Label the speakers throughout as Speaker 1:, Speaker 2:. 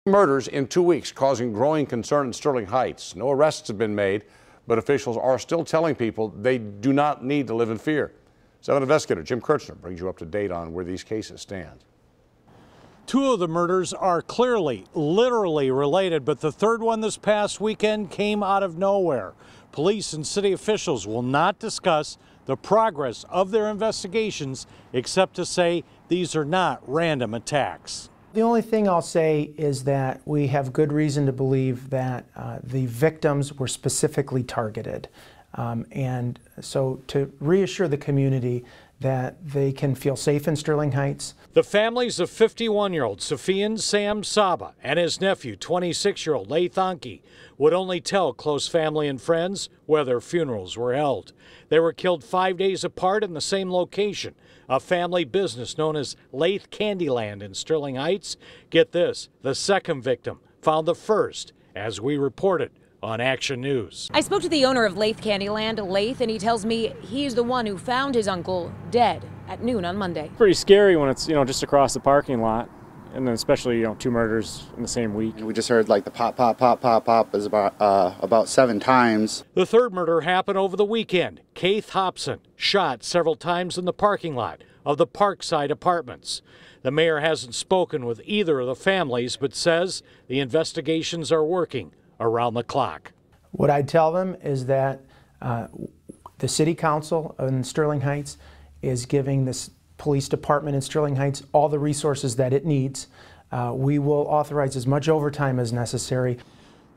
Speaker 1: Murders in 2 weeks, causing growing concern in Sterling Heights. No arrests have been made, but officials are still telling people they do not need to live in fear. 7 investigator Jim Kirchner brings you up to date on where these cases stand.
Speaker 2: 2 of the murders are clearly, literally related, but the third one this past weekend came out of nowhere. Police and city officials will not discuss the progress of their investigations, except to say these are not random attacks.
Speaker 3: The only thing I'll say is that we have good reason to believe that the victims were specifically targeted. And so to reassure the community that they can feel safe in Sterling Heights.
Speaker 2: The families of 51-year-old Sufian Sam Saba and his nephew, 26-year-old Laith Anki, would only tell close family and friends where their funerals were held. They were killed 5 days apart in the same location, a family business known as Laith Candyland in Sterling Heights. Get this, the second victim found the first, as we reported on Action News.
Speaker 4: I spoke to the owner of Laith Candyland, Laith, and he tells me he's the one who found his uncle dead at noon on Monday.
Speaker 5: Pretty scary when it's, just across the parking lot, and then especially, 2 murders in the same week.
Speaker 6: We just heard like the pop, pop, pop, pop, pop is about 7 times.
Speaker 2: The third murder happened over the weekend. Keith Hobson shot several times in the parking lot of the Parkside Apartments. The mayor hasn't spoken with either of the families, but says the investigations are working around the clock.
Speaker 3: What I tell them is that the City Council in Sterling Heights is giving this police department in Sterling Heights all the resources that it needs. We will authorize as much overtime as necessary.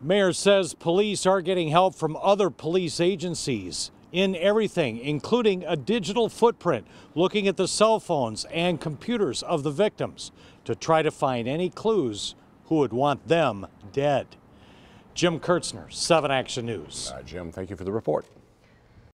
Speaker 2: Mayor says police are getting help from other police agencies in everything, including a digital footprint, looking at the cell phones and computers of the victims to try to find any clues who would want them dead. Jim Kirchner, 7 Action News.
Speaker 1: Jim, thank you for the report.